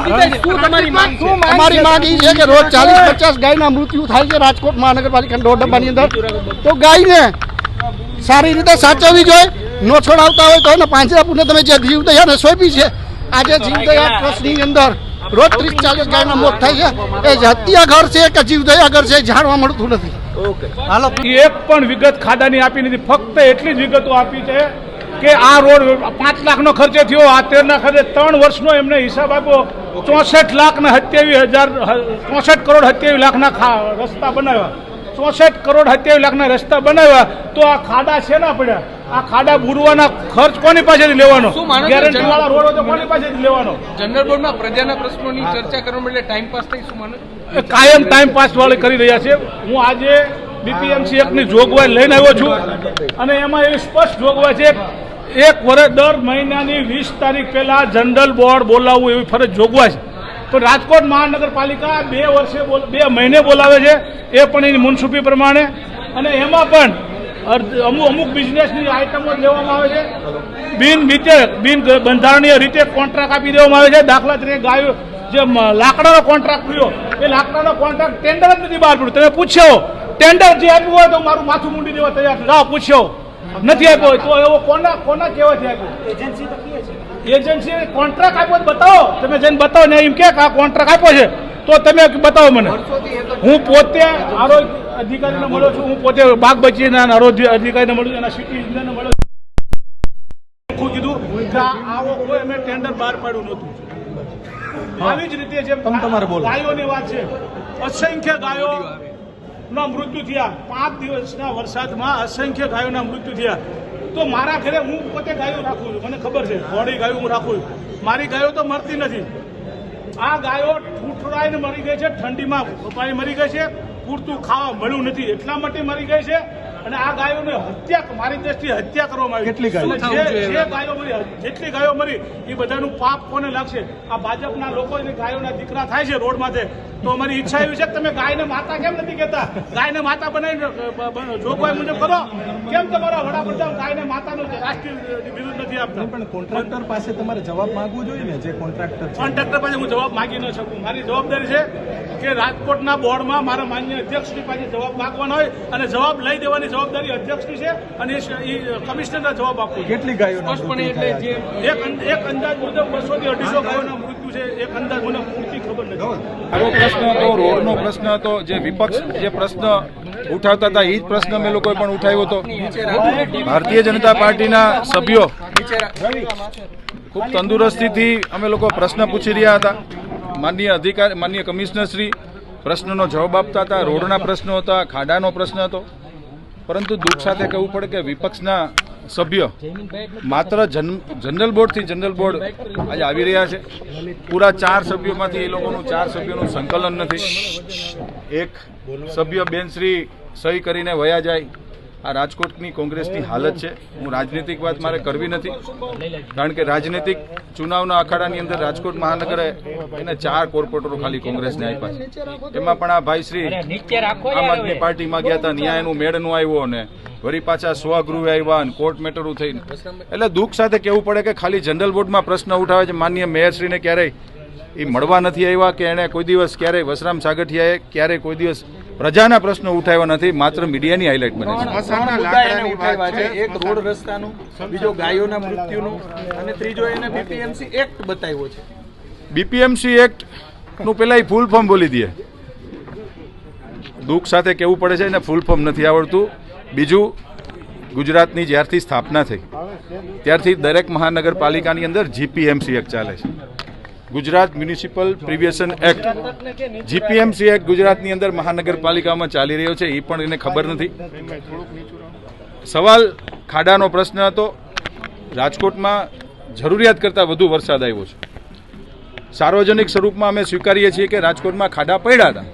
અમારી માંગ એ છે કે રોજ 40-50 ગાયના મૃત્યુ થાય છે રાજકોટ મહાનગરપાલિકાના દોઢ ડબ્બાની અંદર, તો ગાયને સારી રીતે સાચવવી જોઈએ. નો છોડાવતા હોય તો એને પાંજરાપુરને તમે જે જીવદયાને સોંપી છે, આજે જીવદયા ટ્રસ્ટની અંદર રોજ 30-40 ગાયના મોત થાય છે. એ હત્યા ઘર છે કે જીવદયા ઘર છે જાણવા મળતું નથી. હાલો, એક પણ વિગત ખાડાની આપી નથી, ફક્ત એટલી જ વિગતો આપી છે કે આ રોડ 5 લાખનો ખર્ચે થયો, આ 13ના ખર્ચે 3 વર્ષનો એમને હિસાબ આપ્યો, 64 કરોડ 27 લાખના રસ્તા બનાવ્યા, 64 કરોડ 27 લાખના રસ્તા બનાવ્યા. તો આ ખાડા શેના પડ્યા? આ ખાડા બુરવાના ખર્ચ કોની પાસેથી લેવાનો? ગેરંટી વાળા રોડ તો કોની પાસેથી લેવાનો? જનરલ બોર્ડમાં પ્રજાના પ્રશ્નોની ચર્ચા કરવા માટે ટાઈમ પાસ થઈ, શું માનો? કાયમ ટાઈમ પાસ વાળી કરી રહ્યા છે. હું આજે બીપીએમસી એક્ટની જોગવાઈ લઈને આવ્યો છું અને એમાં એવી સ્પષ્ટ જોગવાઈ છે, 1 વર્ષ દર મહિનાની 20 તારીખ પહેલા જનરલ બોર્ડ બોલાવવું એવી ફરજ જોગવાઈ છે. તો રાજકોટ મહાનગરપાલિકા 2 મહિને બોલાવે છે, એ પણ એની મુનસુફી પ્રમાણે, અને એમાં પણ અમુક બિઝનેસની આઇટમો લેવામાં આવે છે, બિન બંધારણીય રીતે કોન્ટ્રાક્ટ આપી દેવામાં આવે છે. દાખલા તરીકે ગાયો જે લાકડાનો કોન્ટ્રાક્ટ થયો, એ લાકડાનો કોન્ટ્રાક્ટ ટેન્ડર જ નથી બહાર પડ્યું. તમે પૂછ્યો ટેન્ડર જે આપ્યું હોય તો મારું માથું મૂંડી દેવા તૈયાર જાઓ, પૂછ્યો નથી આપ્યો હોય તો એવો કોના કહેવાથી આપ્યો? એજન્સી કોન્ટ્રાક્ટ આપ્યો બતાવો, તમે જઈને બતાવો ને એમ કે આ કોન્ટ્રાક્ટ આપ્યો છે તો તમે બતાવો મને. હું પોતે આરોગ્ય અધિકારીને મળ્યો છું, હું પોતે બાગ બચીના આરોગ્ય અધિકારીને મળ્યો છું, એના સિટી ઇન્જિનિયરને મળ્યો છું. કીધું કે આવો કોઈ અમે ટેન્ડર બહાર પાડ્યું નહોતું. આવી જ રીતે જે ગાયોની વાત છે, અસંખ્ય ગાયો ના મૃત્યુ થયા, 5 દિવસના વરસાદમાં અસંખ્ય ગાયોના મૃત્યુ થયા. તો મારા ઘરે હું પોતે ગાયો રાખું છું, મને ખબર છે, ઘોડી ગાયો હું રાખું છું, મારી ગાયો તો મરતી નથી. આ ગાયો ઠૂઠરાઈને મરી ગઈ છે, ઠંડીમાં મરી ગઈ છે, પૂરતું ખાવા મળ્યું નથી એટલા માટે મરી ગઈ છે. અને આ ગાયોને હત્યા, મારી દ્રષ્ટિએ હત્યા કરવામાં આવી. જેટલી ગાયો મરી એ બધાનું પાપ કોને લાગશે? આ ભાજપના લોકો ગાયોના દીકરા થાય છે રોડમાંથી. તો અમારી ઈચ્છા એવી છે કે તમે ગાયને માતા કેમ નથી કહેતા? ગાયને માતા બનાવીને જોગવાઈ મુજબ કરો. કેમ તમારા વડાપ્રધાન ગાયને માતાનું રાષ્ટ્રીય બિરુદ નથી આપતા? પણ કોન્ટ્રાક્ટર પાસે તમારે જવાબ માંગવો જોઈએ ને. જે કોન્ટ્રાક્ટર પાસે હું જવાબ માંગી ન શકું. મારી જવાબદારી છે કે રાજકોટના બોર્ડમાં મારા માન્ય અધ્યક્ષની પાસે જવાબ માંગવાનો હોય અને જવાબ લઈ દેવાની જવાબદારી અધ્યક્ષની છે અને એ કમિશનરને જવાબ આપવો. કેટલી ગાયો એક અંદાજ મુજબ 200 થી 250 ગાયોના મૃત્યુ છે. એક અંદાજ મને પૂરતી ખબર નથી. આવો પ્રશ્ન હતો, રોડનો પ્રશ્ન હતો, જે વિપક્ષ જે પ્રશ્ન ઉઠાવતા હતા એ જ પ્રશ્ન અમે લોકોએ પણ ઉઠાવ્યો હતો. ભારતીય જનતા પાર્ટીના સભ્યો ખૂબ તંદુરસ્તીથી અમે લોકો પ્રશ્ન પૂછી રહ્યા હતા. માનનીય કમિશનરશ્રી પ્રશ્નનો જવાબ આપતા હતા. રોડના પ્રશ્નો હતા, ખાડાનો પ્રશ્ન હતો. પરંતુ દુઃખ સાથે કહેવું પડે કે વિપક્ષના સભ્ય માત્ર જનરલ બોર્ડ આજે આવી રહ્યા છે. પૂરા 4 સભ્યોમાંથી એ લોકોનું 4 સભ્યોનું સંકલન નથી. એક સભ્ય બેનશ્રી સહી કરીને વયા જાય. આ રાજકોટની કોંગ્રેસની હાલત છે. હું રાજનીતિક વાત મારે કરવી નથી, કારણ કે રાજનીતિક ચુનાવના અખાડાની અંદર રાજકોટ મહાનગરે એને 4 કોર્પોરેટરો ખાલી કોંગ્રેસને આપ્યા છે. એમાં પણ આ ભાઈશ્રી આમ આદમી પાર્ટીમાં ગયા હતા, ન્યાય એનું મેળનું આવ્યો ને વળી પાછા સ્વગૃહે આવ્યા ને કોર્ટ મેટરું થઈને. એટલે દુઃખ સાથે કહેવું પડે કે ખાલી જનરલ બોર્ડમાં પ્રશ્ન ઉઠાવે છે. માનનીય મેયરશ્રીને ક્યારેય એ મળવા નથી આવ્યા કે એણે કોઈ દિવસ ક્યારેય વસરામ સાગઠિયાએ ક્યારેય કોઈ દિવસ પ્રજાના પ્રશ્નો ઉઠાવ્યા નથી. માત્ર મીડિયાની હાઇલાઇટ બને છે. એક રોડ રસ્તાનું, બીજો ગાયોના મૃત્યુનું અને ત્રીજો એને બીપીએમસી એક્ટ બતાવ્યો છે. બીપીએમસી એક્ટ નું પેલા ફૂલ ફોર્મ બોલી દે. દુઃખ સાથે કહેવું પડે છે એને ફૂલ ફોર્મ નથી આવડતું. બીજું, ગુજરાતની જ્યારથી સ્થાપના થઈ ત્યારથી દરેક મહાનગરપાલિકાની અંદર જીપીએમસી એક્ટ ચાલે છે. ગુજરાત મ્યુનિસિપલ પ્રિવિએશન એક્ટ, જીપીએમસી એક્ટ ગુજરાતની અંદર મહાનગરપાલિકામાં ચાલી રહ્યો છે, એ પણ એને ખબર નથી. સવાલ ખાડાનો પ્રશ્ન હતો. રાજકોટમાં જરૂરિયાત કરતાં વધુ વરસાદ આવ્યો છે. સાર્વજનિક સ્વરૂપમાં અમે સ્વીકારીએ છીએ કે રાજકોટમાં ખાડા પડ્યા હતા,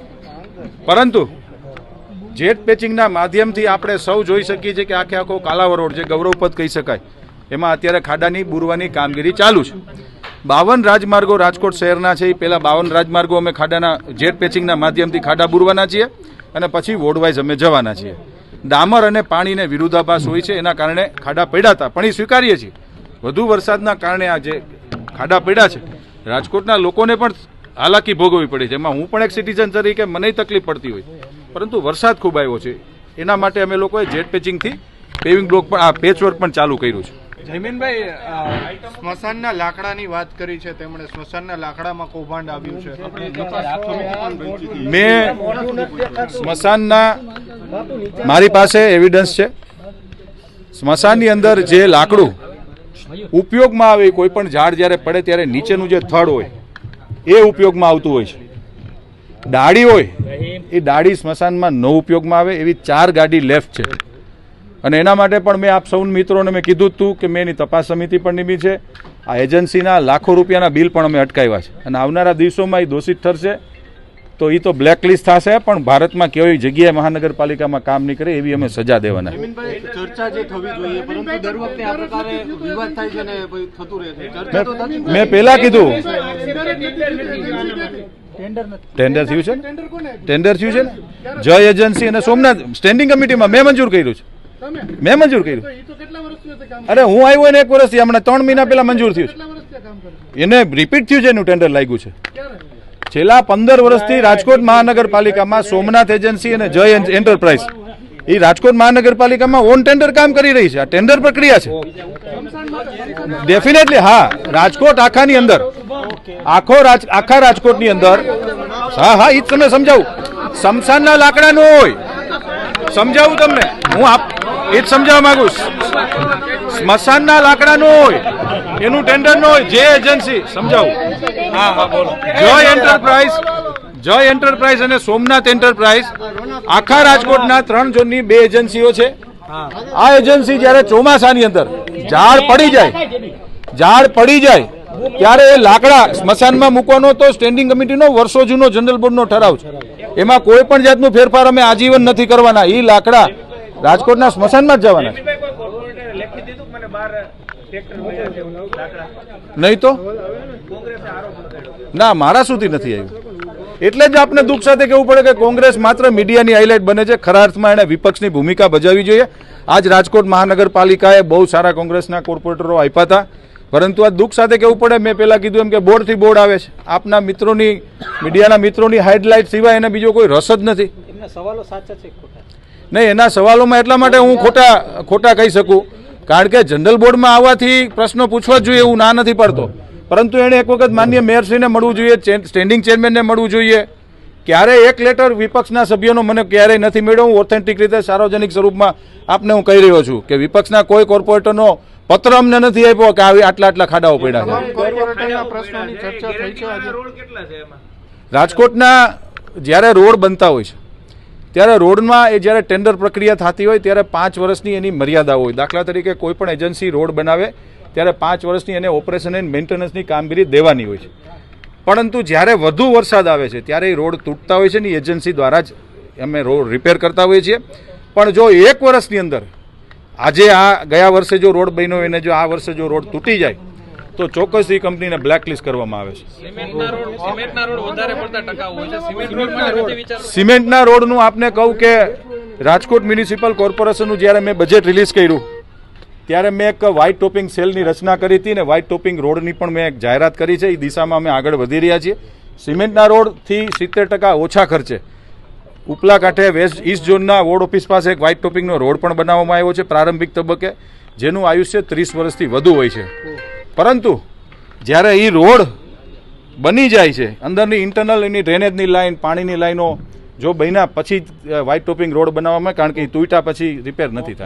પરંતુ જેટ પેચિંગના માધ્યમથી આપણે સૌ જોઈ શકીએ છીએ કે આખે આખો કાલાવડ રોડ, જે ગૌરવપદ કહી શકાય, એમાં અત્યારે ખાડાની બુરવાની કામગીરી ચાલુ છે. 52 રાજમાર્ગો રાજકોટ શહેરના છે. એ પહેલાં 52 રાજમાર્ગો અમે ખાડાના જેટ પેચિંગના માધ્યમથી ખાડા બુરવાના છીએ અને પછી વોર્ડવાઇઝ અમે જવાના છીએ. ડામર અને પાણીને વિરુદ્ધાભાસ હોય છે, એના કારણે ખાડા પડ્યા હતા, પણ એ સ્વીકારીએ છીએ. વધુ વરસાદના કારણે આ જે ખાડા પડ્યા છે રાજકોટના લોકોને પણ હાલાકી ભોગવવી પડી છે. એમાં હું પણ એક સિટીઝન તરીકે મને તકલીફ પડતી હોય, પરંતુ વરસાદ ખૂબ આવ્યો છે એના માટે અમે લોકોએ જેટ પેચિંગથી પેવિંગ બ્લોક પણ આ પેચવર્ક પણ ચાલુ કર્યું છે. જયમીનભાઈ, સ્મશાનના લાકડાની વાત કરી છે તેમણે. સ્મશાનના લાકડામાં કૌભાંડ આવ્યું છે. મેં સ્મશાનના મારી પાસે એવિડન્સ છે. સ્મશાનની અંદર જે લાકડું ઉપયોગમાં આવે, કોઈ પણ ઝાડ જ્યારે પડે ત્યારે નીચેનું જે થડ હોય એ ઉપયોગમાં આવતું હોય છે. ડાળી હોય એ ડાળી સ્મશાનમાં ન ઉપયોગમાં આવે એવી 4 ગાડી લેફ્ટ છે. અને એના માટે પણ મેં આપ સૌ મિત્રોને મેં કીધું હતું કે મેં એની તપાસ સમિતિ પણ નિમી છે. આ એજન્સીના લાખો રૂપિયાના બિલ પણ અમે અટકાવ્યા છે અને આવનારા દિવસોમાં એ દોષિત ઠરશે તો એ તો બ્લેકલિસ્ટ થશે, પણ ભારતમાં કેવી જગ્યાએ મહાનગરપાલિકામાં કામ નહીં કરે એવી અમે સજા દેવાના. ચર્ચા જે થવી જોઈએ, પરંતુ દર વખતે આ પ્રકારે વિવાદ થાય છે ને થતું રહે છે. ચર્ચા તો થતી જ મેં પહેલા કીધું ટેન્ડર થયું છે ને, ટેન્ડર થયું છે ને જય એજન્સી અને સોમનાથ સ્ટેન્ડિંગ કમિટીમાં મેં મંજૂર કર્યું છે. મેં મંજૂર કર્યું. અરે હું આવ્યો ને 1 વર્ષથી, હમણાં 3 મહિના પહેલા મંજૂર થયું છે. એને રિપીટ થયું છે, એનું ટેન્ડર લાગ્યું છે. છેલ્લા 15 વર્ષથી રાજકોટ મહાનગરપાલિકામાં સોમનાથ એજન્સી અને જય એન્ટરપ્રાઇઝ એ રાજકોટ મહાનગરપાલિકામાં ઓન ટેન્ડર કામ કરી રહી છે. આ ટેન્ડર પ્રક્રિયા છે. ડેફિનેટલી હા, રાજકોટ આખાની અંદર આખા રાજકોટની અંદર હા હા, એ જ તમે સમજાવું. સ્મશાનના લાકડા નો હોય, સમજાવું તમને હું એ જ સમજાવવા માંગુ છું. સ્મશાનના લાકડા નો હોય, એનું ટેન્ડર ન હોય. જે એજન્સી સમજાવું. હા હા બોલો. જય એન્ટરપ્રાઇઝ અને સોમનાથ એન્ટરપ્રાઇઝ આખા રાજકોટના 3 ઝોનની 2 એજન્સીઓ છે. આ એજન્સી જ્યારે ચોમાસાની અંદર ઝાડ પડી જાય ત્યારે એ લાકડા સ્મશાનમાં મૂકવાનો તો સ્ટેન્ડિંગ કમિટીનો વર્ષો જૂનો જનરલ બોર્ડનો ઠરાવ છે. એમાં કોઈ પણ જાતનું ફેરફાર અમે આજીવન નથી કરવાના. એ લાકડા રાજકોટના સ્મશાનમાં જ જવાના છે. નહીં તો ના, મારા સુધી નથી આવ્યું. એટલે જ આપને દુઃખ સાથે કહેવું પડે કે કોંગ્રેસ માત્ર મીડિયાની હાઇલાઇટ બને છે. ખરા અર્થમાં એણે વિપક્ષની ભૂમિકા ભજવવી જોઈએ. આજ રાજકોટ મહાનગરપાલિકાએ બહુ સારા કોંગ્રેસના કોર્પોરેટરો આપ્યા હતા, પરંતુ આ દુઃખ સાથે કહેવું પડે, મેં પહેલા કીધું એમ કે બોર્ડથી બોર્ડ આવે છે. આપના મિત્રોની, મીડિયાના મિત્રોની હાઇલાઇટ સિવાય એને બીજો કોઈ રસ જ નથી. નહીં, એના સવાલોમાં એટલા માટે હું ખોટા કહી શકું કારણ કે જનરલ બોર્ડમાં આવવાથી પ્રશ્નો પૂછવા જ જોઈએ એવું ના નથી પડતો, પરંતુ એણે એક વખત માન્ય મેયરશ્રીને મળવું જોઈએ, સ્ટેન્ડિંગ ચેરમેનને મળવું જોઈએ. ક્યારેય એક લેટર વિપક્ષના સભ્યોનો મને ક્યારેય નથી મળ્યો. હું ઓથેન્ટિક રીતે સાર્વજનિક સ્વરૂપમાં આપને હું કહી રહ્યો છું કે વિપક્ષના કોઈ કોર્પોરેટરનો પત્ર અમને નથી આપ્યો કે આટલા ખાડાઓ પડ્યા છે. રાજકોટના જ્યારે રોડ બનતા હોય છે ત્યારે રોડમાં એ જ્યારે ટેન્ડર પ્રક્રિયા થતી હોય ત્યારે 5 વર્ષની એની મર્યાદા હોય. દાખલા તરીકે કોઈ પણ એજન્સી રોડ બનાવે ત્યારે 5 વર્ષની એને ઓપરેશન એન્ડ મેન્ટેનન્સની કામગીરી દેવાની હોય છે. પરંતુ જ્યારે વધુ વરસાદ આવે છે ત્યારે એ રોડ તૂટતા હોય છે ને એજન્સી દ્વારા જ અમે રોડ રિપેર કરતા હોઈએ છીએ. પણ જો 1 વર્ષની અંદર આજે આ ગયા વર્ષે જો રોડ બન્યો એને જો આ વર્ષે જો રોડ તૂટી જાય તો ચોક્કસ એ કંપનીને બ્લેકલિસ્ટ કરવામાં આવે છે. સિમેન્ટના રોડનું આપને કહું કે રાજકોટ મ્યુનિસિપલ કોર્પોરેશનનું જ્યારે મેં બજેટ રિલીઝ કર્યું ત્યારે મેં એક વ્હાઇટ ટોપિંગ સેલની રચના કરી હતી અને વ્હાઇટ ટોપિંગ રોડની પણ મેં એક જાહેરાત કરી છે. એ દિશામાં અમે આગળ વધી રહ્યા છીએ. સિમેન્ટના રોડથી 70% ઓછા ખર્ચે ઉપલા કાંઠે વેસ્ટ ઈસ્ટ ઝોનના વોર્ડ ઓફિસ પાસે એક વ્હાઇટ ટોપિંગનો રોડ પણ બનાવવામાં આવ્યો છે પ્રારંભિક તબક્કે, જેનું આયુષ્ય 30 વર્ષથી વધુ હોય છે. પરંતુ જ્યારે એ રોડ બની જાય છે, અંદરની ઇન્ટરનલ એની ડ્રેનેજની લાઇન, પાણીની લાઈનો જો બન્યા પછી વ્હાઇટ ટોપિંગ રોડ બનાવવામાં, કારણ કે એ તૂટ્યા પછી રિપેર નથી થતા.